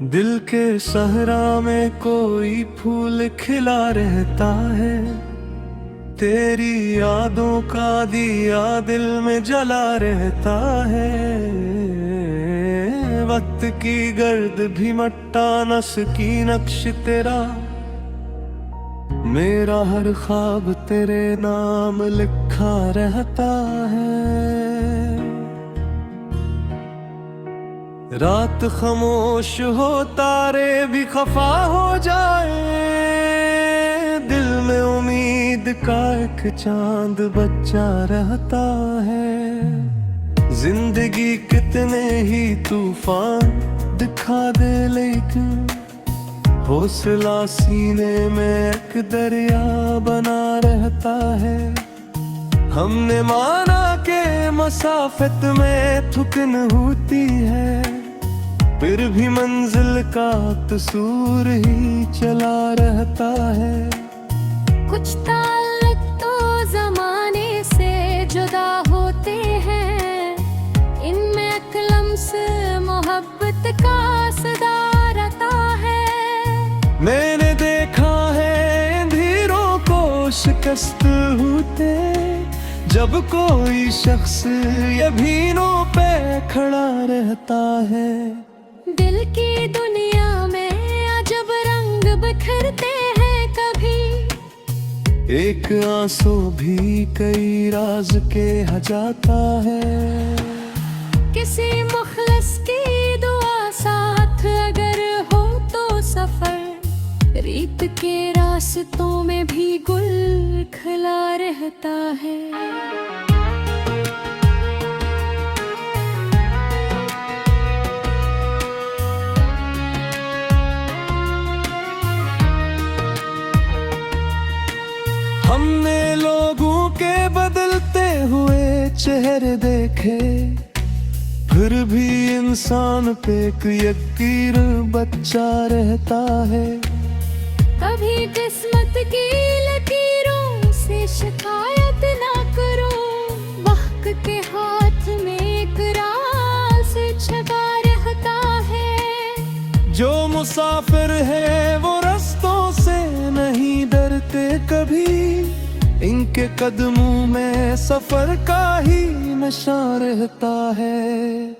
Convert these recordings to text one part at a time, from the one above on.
दिल के सहरा में कोई फूल खिला रहता है। तेरी यादों का दिया दिल में जला रहता है। वक्त की गर्द भी मट्टा नस की नक्श तेरा, मेरा हर ख्वाब तेरे नाम लिखा रहता है। रात खामोश हो तारे भी खफा हो जाए, दिल में उम्मीद का एक चांद बच्चा रहता है। जिंदगी कितने ही तूफान दिखा दे, लेकिन हौसला सीने में एक दरिया बना रहता है। हमने माना के मसाफत में थुकन होती है, फिर भी मंजिल का कसूर ही चला रहता है। कुछ ताल्लुक तो जमाने से जुदा होते हैं, इनमें एक लम्स मोहब्बत का सदा रहता है। मैंने देखा है अंधेरों को शिकस्त होते, जब कोई शख्स यकीनों पे खड़ा रहता है। दिल की दुनिया में अजब रंग बिखरते हैं, कभी एक आंसू भी कई राज के हजाता है। किसी मुखलिस की दुआ साथ अगर हो तो सफर रीत के रास्तों में भी गुल खिला रहता है। हमने लोगों के बदलते हुए चेहरे देखे, फिर भी इंसान पे एक यकीर बच्चा रहता है। कभी किस्मत की लकीरों से शिकायत ना करो, वक्त के हाथ में एक राज छपा रहता है। जो मुसाफिर है वो रास्तों से नहीं डरते कभी, इनके कदमों में सफर का ही नशा रहता है।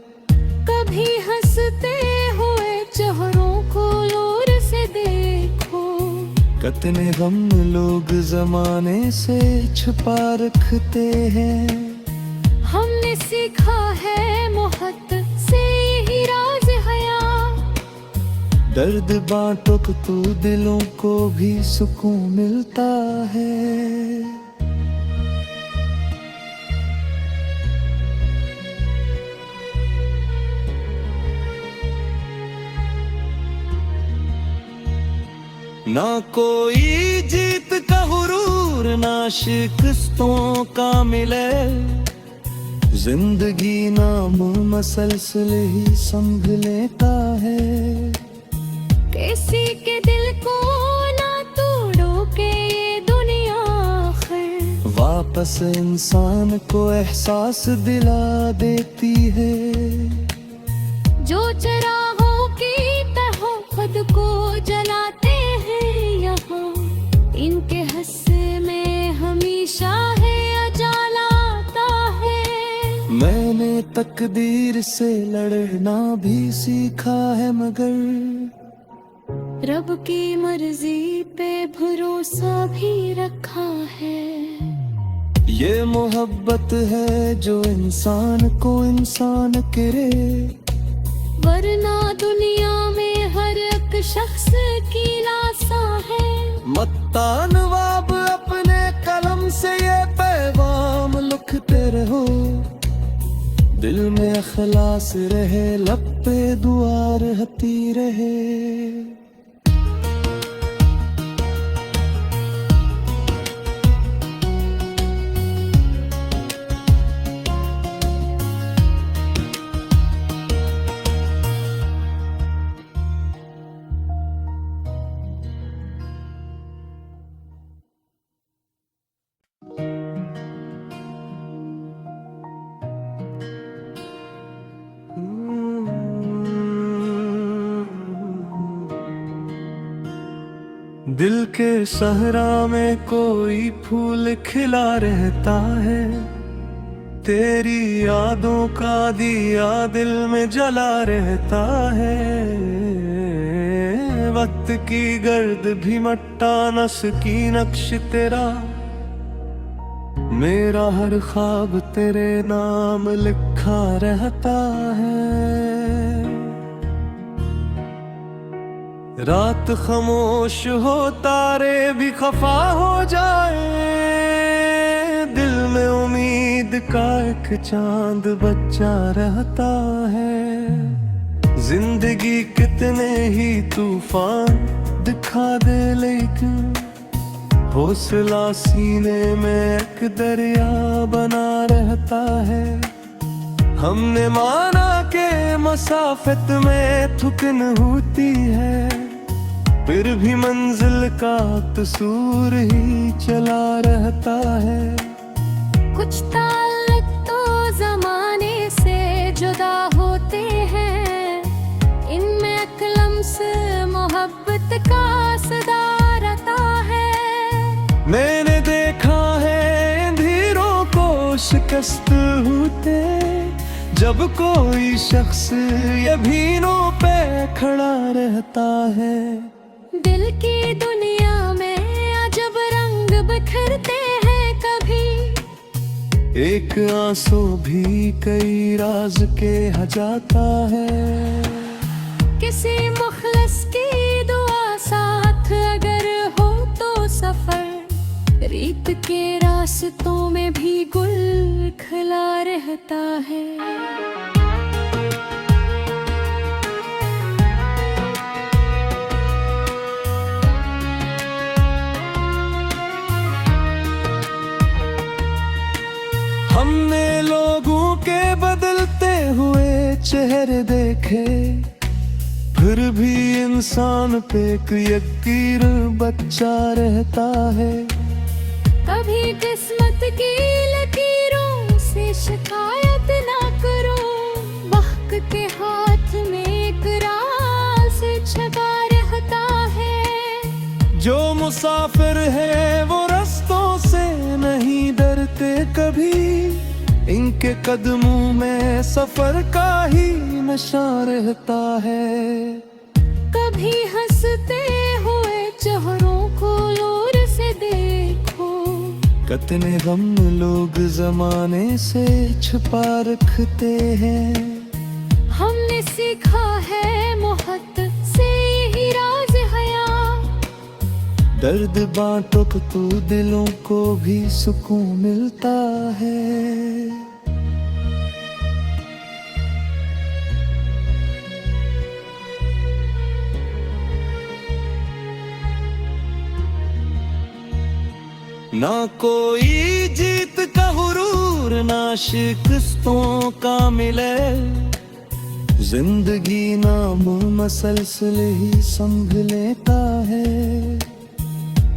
कभी हंसते हुए चेहरों को दूर से देखो, कितने गम लोग जमाने से छुपा रखते हैं। हमने सीखा है मोहब्बत से ही राज हया, दर्द बांटो तो दिलों को भी सुकून मिलता है। ना कोई जीत का हुरूर ना शिकस्तों का मिले, जिंदगी नाम मसलसल ही संभ लेता है। किसी के दिल को ना तोड़ो के ये दुनिया है, वापस इंसान को एहसास दिला देती है। जो चरागों की तरह खुद को जलाते हैं यहाँ, इनके हिस्से में हमेशा है उजाला आता है। मैंने तकदीर से लड़ना भी सीखा है, मगर रब की मर्जी पे भरोसा भी रखा है। ये मोहब्बत है जो इंसान को इंसान करे, वरना दुनिया में हर एक शख्स की लाशा है। मत्ता नवाब अपने कलम से ये पैगाम लिखते रहो, दिल में अखलास रहे, लब पे दुआ रहती रहे। दिल के सहरा में कोई फूल खिला रहता है, तेरी यादों का दिया दिल में जला रहता है। वक्त की गर्द भी मट्टा नस की नक्श तेरा, मेरा हर ख्वाब तेरे नाम लिखा रहता है। रात खामोश हो तारे भी खफा हो जाए, दिल में उम्मीद का एक चांद बच्चा रहता है। जिंदगी कितने ही तूफान दिखा दे, लेकिन हौसला सीने में एक दरिया बना रहता है। हमने माना के मसाफत में थुकन होती है, फिर भी मंजिल का कसूर ही चला रहता है। कुछ ताल्लुक तो जमाने से जुदा होते हैं, इनमें एक लम्स मोहब्बत का सदा रहता है। मैंने देखा है अंधेरों को शिकस्त होते, जब कोई शख्स यकीनों पे खड़ा रहता है। दिल की दुनिया में अजब रंग बिखरते हैं, कभी एक आंसू भी कई राज के हजाता है। किसी मुखलिस की दुआ साथ अगर हो तो सफर रीत के रास्तों में भी गुल खिला रहता है। हमने लोगों के बदलते हुए चेहरे देखे, फिर भी इंसान पे एक यकीर बच्चा रहता है। कभी किस्मत की लकीरों से शिकायत ना करो, वक्त के हाथ में एक राज छपा रहता है। जो मुसाफिर है वो रास्तों से नहीं डरते कभी, इनके कदमों में सफर का ही नशा रहता है। कभी हंसते हुए चेहरों को लोर से देखो, कितने गम लोग जमाने से छुपा रखते हैं। हमने सीखा है मोहब्बत से यही राज हया, दर्द बांटो तो दिलों को भी सुकून मिलता है। ना कोई जीत का हुरूर ना शिकस्तों का मिले, जिंदगी नाम मसलसल ही संभ लेता है।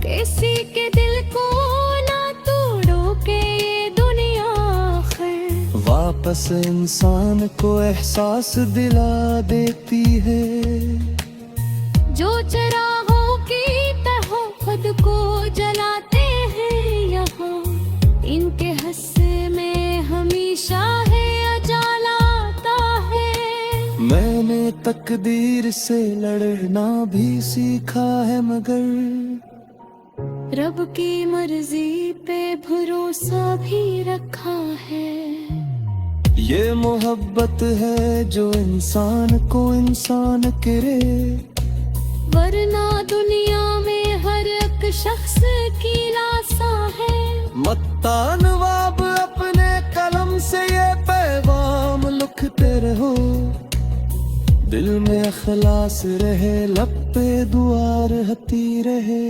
किसी के दिल को ना तोड़ो के ये दुनिया आखिर वापस इंसान को एहसास दिला देती है। जो चरागों की तरह खुद को जलाते हैं यहाँ, इनके हिस्से में हमेशा है उजाला आता है। मैंने तकदीर से लड़ना भी सीखा है, मगर रब की मर्जी पे भरोसा भी रखा है। ये मोहब्बत है जो इंसान को इंसान करे, वरना दुनिया में हर एक शख्स की लाशा है। मत्तान वाब अपने कलम से ये पैगाम लिखते रहो, दिल में अखलास रहे, लब पे दुआ रहती रहे।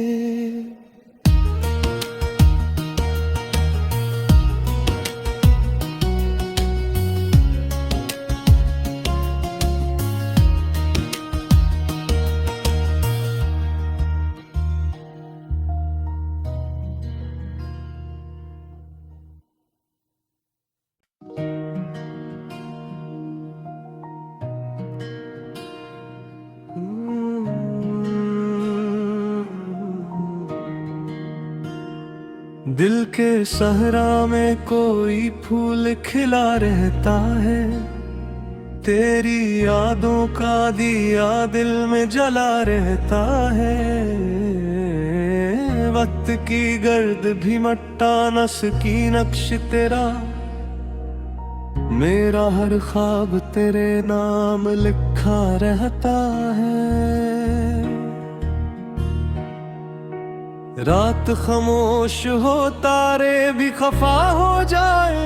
दिल के सहरा में कोई फूल खिला रहता है, तेरी यादों का दिया दिल में जला रहता है। वक्त की गर्द भी मट्टा नस की नक्श तेरा, मेरा हर ख्वाब तेरे नाम लिखा रहता है। रात खामोश हो तारे भी खफा हो जाए,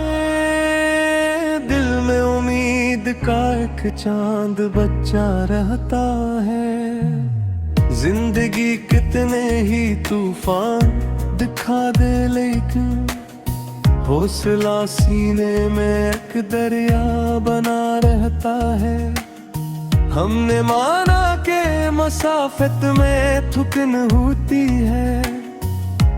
दिल में उम्मीद का एक चांद बच्चा रहता है। जिंदगी कितने ही तूफान दिखा दे, लेकिन हौसला सीने में एक दरिया बना रहता है। हमने माना के मसाफत में थुकन होती है,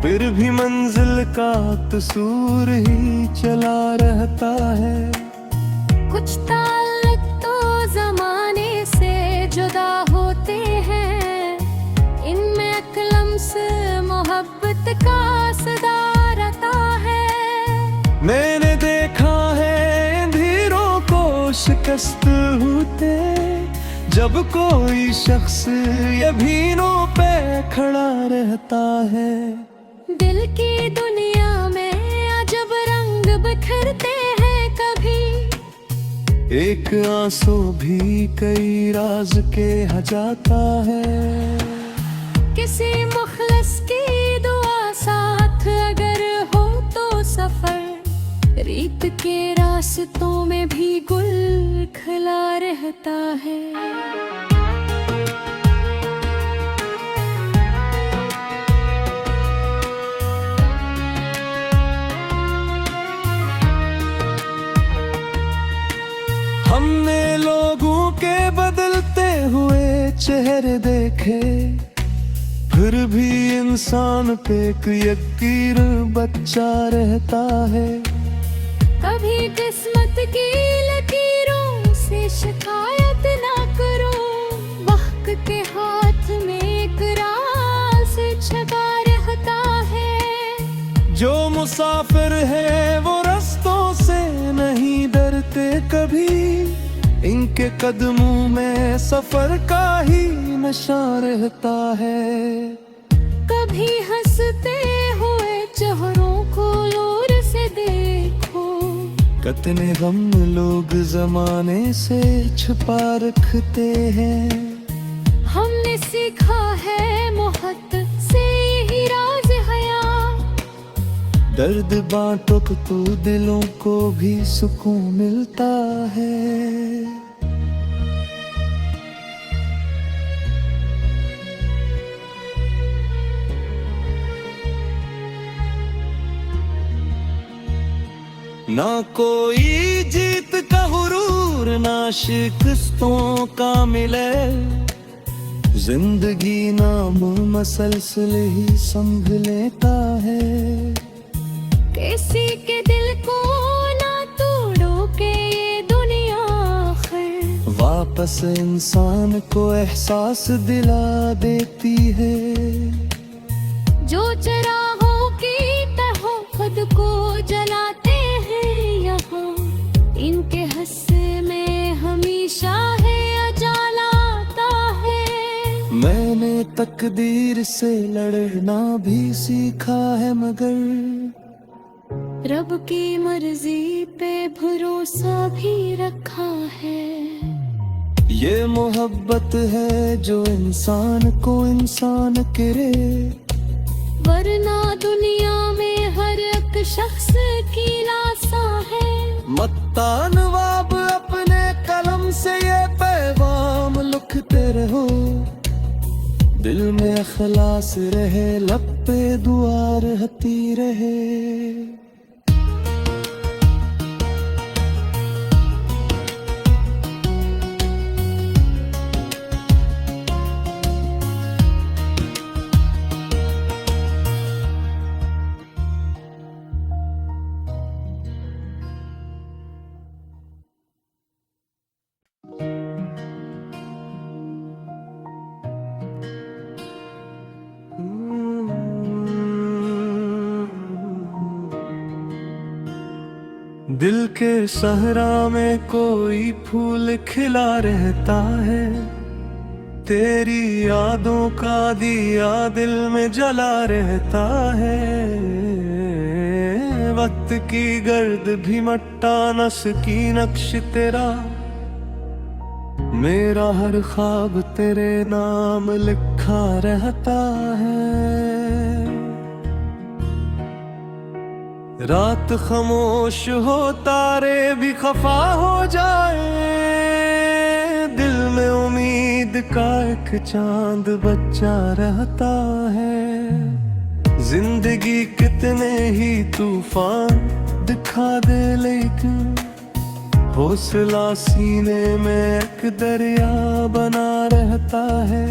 फिर भी मंजिल का कसूर ही चला रहता है। कुछ ताल्लुक तो जमाने से जुदा होते हैं, इनमें एक लम्स मोहब्बत का सदा रहता है। मैंने देखा है अंधेरों को शिकस्त होते, जब कोई शख्स यकीनों पे खड़ा रहता है। दिल की दुनिया में अजब रंग बिखरते हैं, कभी एक आंसू भी कई राज के हजाता है। किसी मुखलिस की दुआ साथ अगर हो तो सफर रीत के रास्तों में भी गुल खिला रहता है। हमने लोगों के बदलते हुए चेहरे देखे, फिर भी इंसान पे एक यकीर बच्चा रहता है। कभी किस्मत की लकीरों से शिकायत ना करो, वक्त के हाथ में एक राज छपा रहता है। जो मुसाफिर है वो रास्तों से नहीं डरते कभी, इनके कदमों में सफर का ही नशा रहता है। कभी हंसते हुए चेहरों को दूर से देखो, कितने गम लोग जमाने से छुपा रखते हैं। हमने सीखा है मोहब्बत से यही राज हया, दर्द बांटो तो दिलों को भी सुकून मिलता है। ना कोई जीत का हुरूर ना शिकस्तों का मिले, जिंदगी नाम मसलसल ही संभ लेता है। किसी के दिल को ना तोड़ो के ये दुनिया आखिर वापस इंसान को एहसास दिला देती है। जो चराहों की तरह खुद को जलाते हैं यहाँ, इनके हिस्से में हमेशा है उजाला आता है। मैंने तकदीर से लड़ना भी सीखा है, मगर रब की मर्जी पे भरोसा भी रखा है। ये मोहब्बत है जो इंसान को इंसान करे, वरना दुनिया में हर एक शख्स की लाशा है। मत्ता नवाब अपने कलम से ये पैगाम लिखते रहो, दिल में अखलास रहे, लब पे दुआ रहती रहे। दिल के सहरा में कोई फूल खिला रहता है, तेरी यादों का दिया दिल में जला रहता है। वक्त की गर्द भी मट्टा नस की नक्श तेरा, मेरा हर ख्वाब तेरे नाम लिखा रहता है। रात खामोश हो तारे भी खफा हो जाए, दिल में उम्मीद का एक चांद बच्चा रहता है। जिंदगी कितने ही तूफान दिखा दे, लेकिन हौसला सीने में एक दरिया बना रहता है।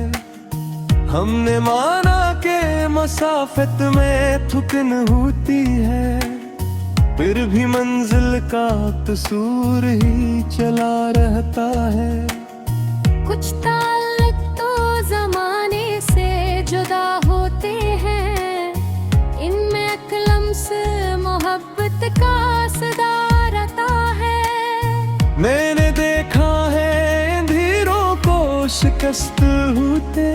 हमने माना के मसाफत में थुकन होती है, फिर भी मंजिल का कसूर ही चला रहता है। कुछ ताल्लुक तो जमाने से जुदा होते हैं, इनमें एक लम्स मोहब्बत का सदा रहता है। मैंने देखा है अंधेरों को शिकस्त होते,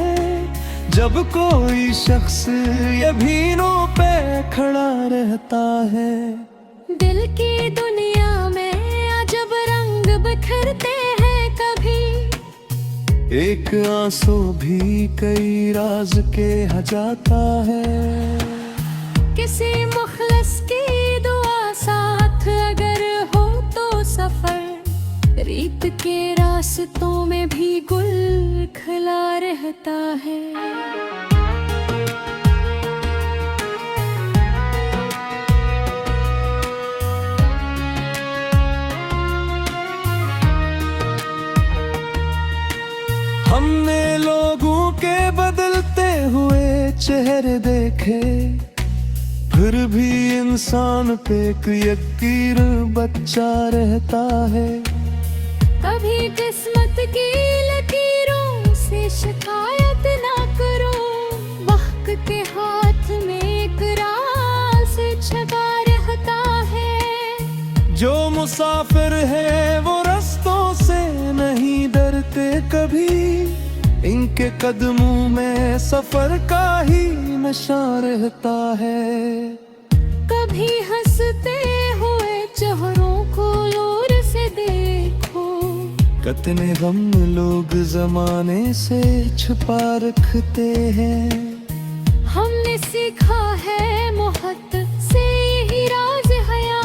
जब कोई शख्स यभीनों पे खड़ा रहता है। दिल की दुनिया में अजब रंग बिखरते हैं, कभी एक आंसू भी कई राज के हजाता है। किसी मुखलिस की दुआ साथ अगर हो तो सफर रीत के रास्तों में भी गुल खिला रहता है। हमने लोगों के बदलते हुए चेहरे देखे, फिर भी इंसान पे एक यकीर बच्चा रहता है। कभी किस्मत की लकीरों से शिकायत ना करो, वक्त के हाथ में एक राज छपा रहता है। जो मुसाफिर है वो रास्तों से नहीं डरते कभी, इनके कदमों में सफर का ही नशा रहता है। कभी हंसते हुए चेहरों को दूर से देखो, कितने गम लोग जमाने से छुपा रखते हैं। हमने सीखा है मोहब्बत से यही राज हया,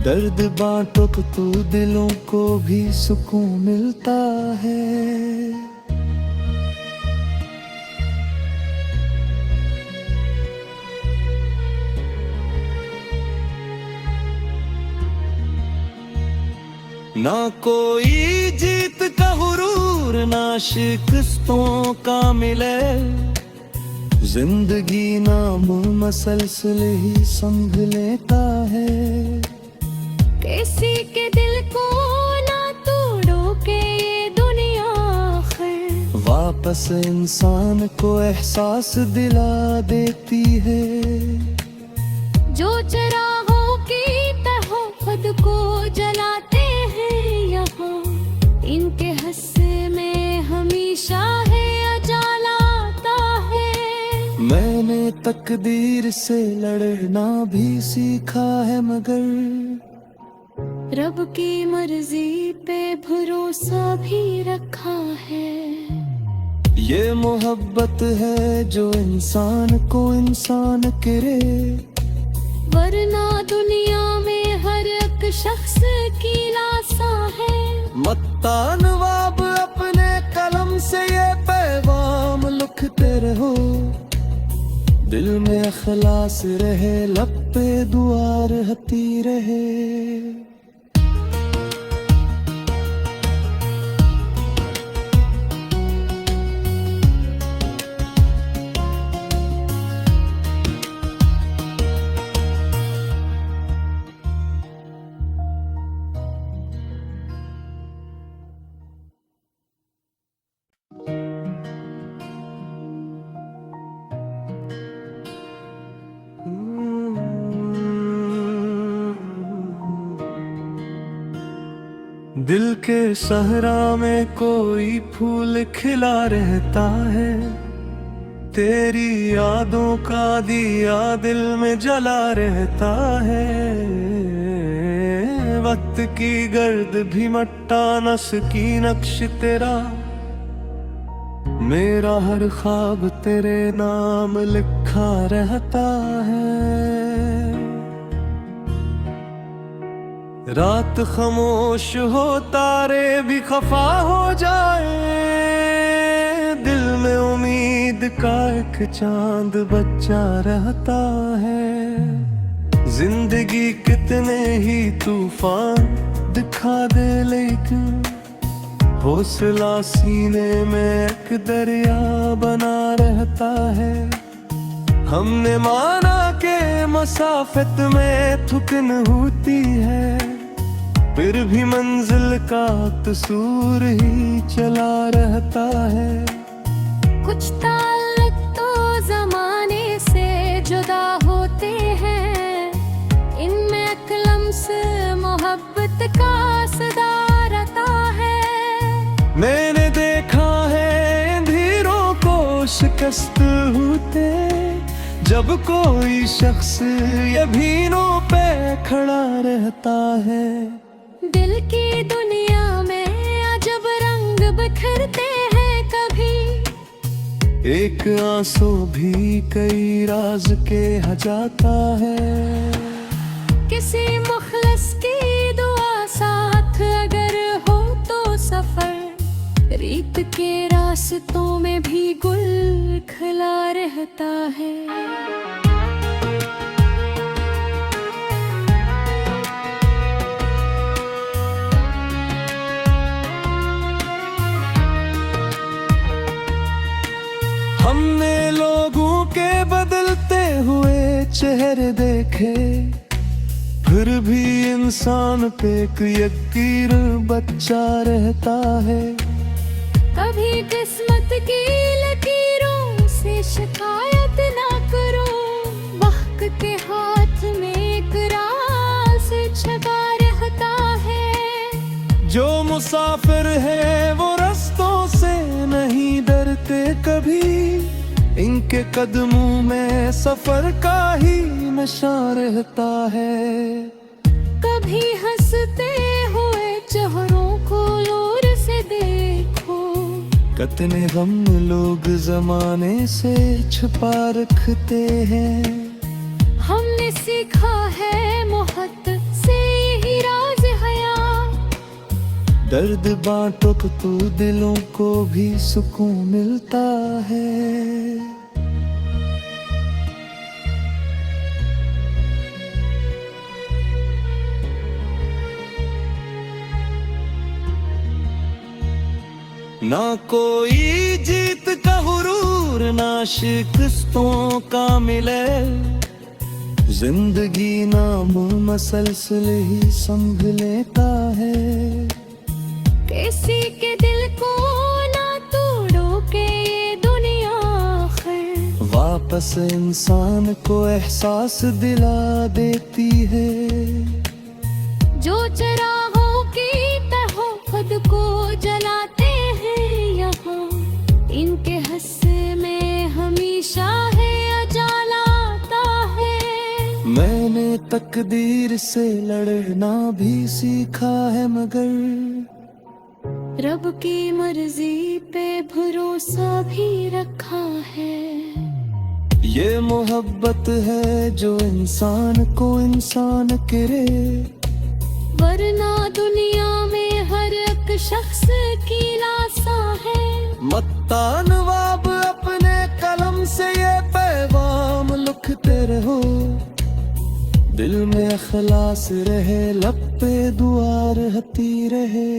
दर्द बांटो तो दिलों को भी सुकून मिलता है। ना कोई जीत का गुरूर ना शिकस्तों का मिले, जिंदगी नाम मसलसल ही संग लेता है। किसी के दिल को ना तोड़ो के ये दुनिया आखिर वापस इंसान को एहसास दिला देती है। जो चरागों की तरह खुद को जलाते हैं यहाँ, इनके हिस्से में हमेशा है उजाला आता है। मैंने तकदीर से लड़ना भी सीखा है, मगर रब की मर्जी पे भरोसा भी रखा है। ये मोहब्बत है जो इंसान को इंसान करे, वरना दुनिया में हर एक शख्स की लाशा है। मत्ता नवाब अपने कलम से ये पैगाम लिखते रहो, दिल में अखलास रहे, लब पे दुआ रहती रहे। दिल के सहरा में कोई फूल खिला रहता है, तेरी यादों का दिया दिल में जला रहता है। वक्त की गर्द भी मट्टा नस की नक्श तेरा, मेरा हर ख्वाब तेरे नाम लिखा रहता है। रात खामोश हो तारे भी खफा हो जाए, दिल में उम्मीद का एक चांद बच्चा रहता है। जिंदगी कितने ही तूफान दिखा दे, लेकिन हौसला सीने में एक दरिया बना रहता है। हमने माना के मसाफत में थुकन होती है, फिर भी मंजिल का कसूर ही चला रहता है। कुछ ताल्लुक तो जमाने से जुदा होते हैं, इनमें एक लम्स मोहब्बत का सदा रहता है। मैंने देखा है अंधेरों को शिकस्त होते, जब कोई शख्स यभीनों पे खड़ा रहता है। दिल की दुनिया में अजब रंग बिखरते हैं, कभी एक आंसू भी कई राज के हजाता है। किसी मुखलिस की दुआ साथ अगर हो तो सफर रीत के रास्तों में भी गुल खिला रहता है। हमने लोगों के बदलते हुए चेहरे देखे, फिर भी इंसान पे एक यकीर बच्चा रहता है। कभी किस्मत की लकीरों से शिकायत ना करो, वक्त के हाथ में एक राज छपा रहता है। जो मुसाफिर है वो रास्तों से नहीं डरते कभी, इनके कदमों में सफर का ही नशा रहता है। कभी हंसते हुए चेहरों को दूर से देखो, कितने गम लोग जमाने से छुपा रखते हैं। हमने सीखा है मोहब्बत से यही राज हया, दर्द बांटो तो दिलों को भी सुकून मिलता है। ना कोई जीत का हुरूर ना शिकस्तों का मिले, जिंदगी नाम मसलसल ही संभ लेता है। किसी के दिल को ना तोड़ो के ये दुनिया आखिर वापस इंसान को एहसास दिला देती है। जो चरागों की तरह खुद को जलाते हैं यहाँ, इनके हिस्से में हमेशा है उजाला आता है। मैंने तकदीर से लड़ना भी सीखा है, मगर रब की मर्जी पे भरोसा भी रखा है। ये मोहब्बत है जो इंसान को इंसान करे, वरना दुनिया में हर एक शख्स की लाशा है। मत्ता नवाब अपने कलम से ये पैगाम लिखते रहो, दिल में अखलास रहे, लब पे दुआ रहती रहे।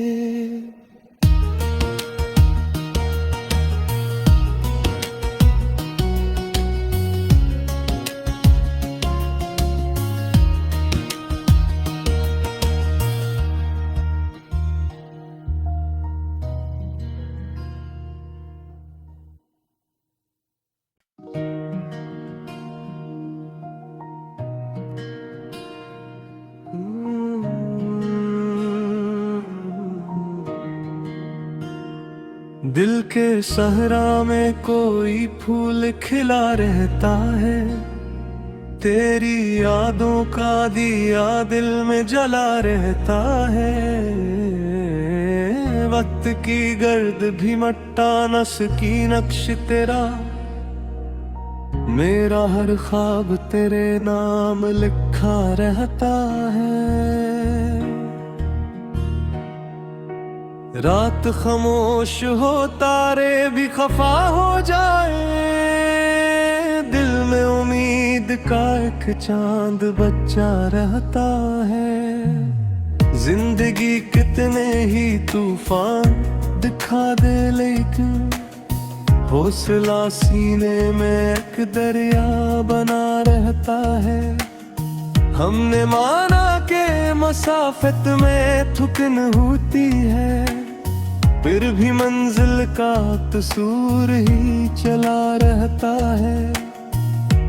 दिल के सहरा में कोई फूल खिला रहता है, तेरी यादों का दिया दिल में जला रहता है। वक्त की गर्द भी मट्टा नस की नक्श तेरा, मेरा हर ख्वाब तेरे नाम लिखा रहता है। रात खामोश हो तारे भी खफा हो जाए, दिल में उम्मीद का एक चांद बच्चा रहता है। जिंदगी कितने ही तूफान दिखा दे, लेकिन हौसला सीने में एक दरिया बना रहता है। हमने माना के मसाफत में थुकन होती है, फिर भी मंजिल का कसूर ही चला रहता है।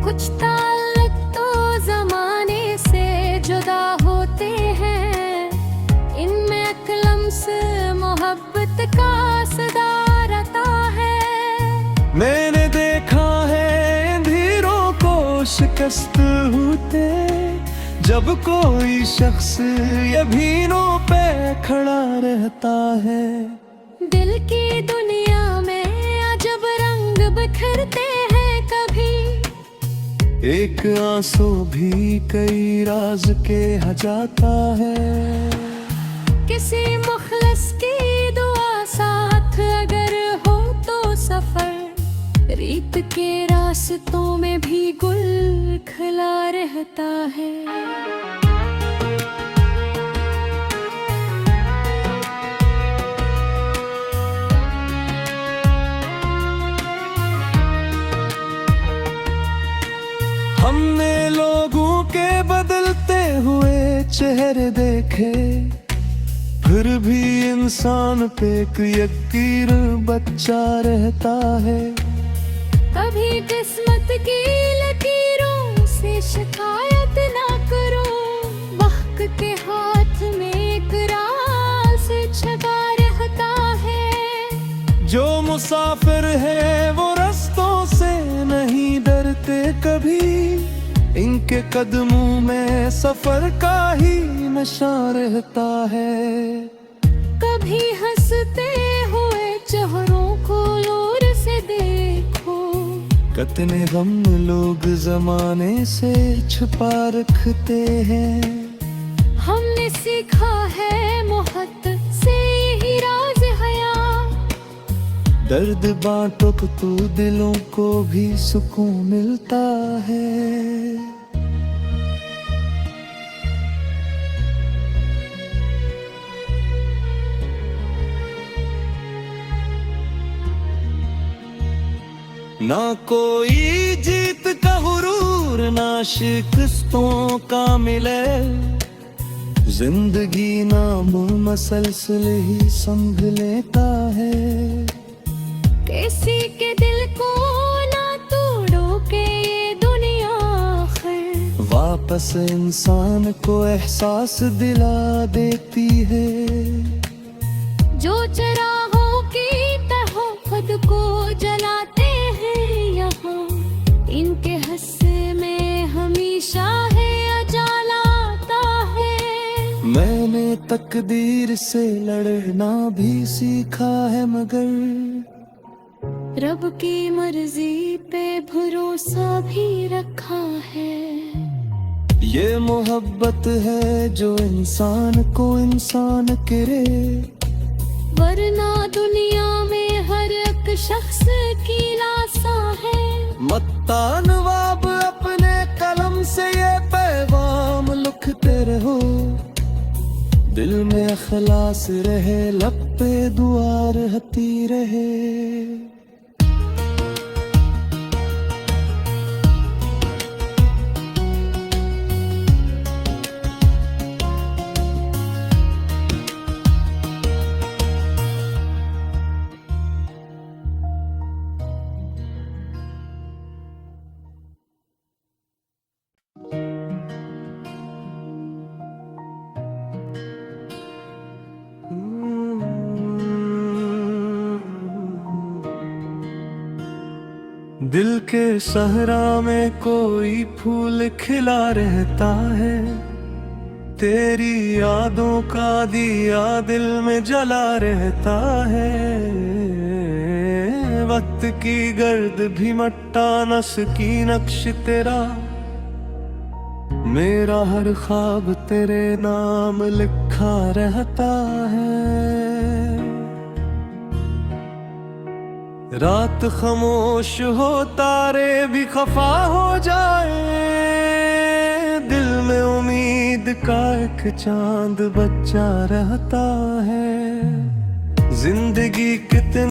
कुछ ताल्लुक तो जमाने से जुदा होते हैं, इनमें एक लम्स मोहब्बत का सदा रहता है। मैंने देखा है अंधेरों को शिकस्त होते, जब कोई शख्स यकीनों पे खड़ा रहता है। दिल की दुनिया में अजब रंग बिखरते हैं, कभी एक आंसू भी कई राज के हजाता है। किसी मुखलिस की दुआ साथ अगर हो तो सफर रीत के रास्तों में भी गुल खिला रहता है। हमने लोगों के बदलते हुए चेहरे देखे, फिर भी इंसान पे एक यकीर बच्चा रहता है। कभी किस्मत की लकीरों से शिकायत ना करो, वक्त के हाथ में एक राज छपा रहता है। जो मुसाफिर है वो रास्तों से नहीं डरते कभी, इनके कदमों में सफर का ही नशा रहता है। कभी हंसते हुए चेहरों को दूर से देखो, कितने गम लोग जमाने से छुपा रखते हैं। हमने सीखा है मोहब्बत से ही राज हया, दर्द बांटो तो दिलों को भी सुकून मिलता है। ना कोई जीत का हुरूर ना शिकस्तों का मिले, जिंदगी नाम मसलसल ही संभ लेता है। किसी के दिल को ना तोड़ो के ये दुनिया आखिर वापस इंसान को एहसास दिला देती है। जो चराहों की तरह खुद को जलाते हैं यहाँ, इनके हिस्से में हमेशा है उजाला आता है। मैंने तकदीर से लड़ना भी सीखा है, मगर रब की मर्जी पे भरोसा भी रखा है। ये मोहब्बत है जो इंसान को इंसान करे, वरना दुनिया में हर एक शख्स की लाशा है। मत्ता नवाब अपने कलम से ये पैगाम लिखते रहो, दिल में अखलास रहे, लब पे दुआ रहती रहे। दिल के सहरा में कोई फूल खिला रहता है, तेरी यादों का दिया दिल में जला रहता है। वक्त की गर्द भी मट्टा नस की नक्श तेरा, मेरा हर ख्वाब तेरे नाम लिखा रहता है। रात खामोश हो तारे भी खफा हो जाए, दिल में उम्मीद का एक चांद बच्चा रहता है। जिंदगी कितनी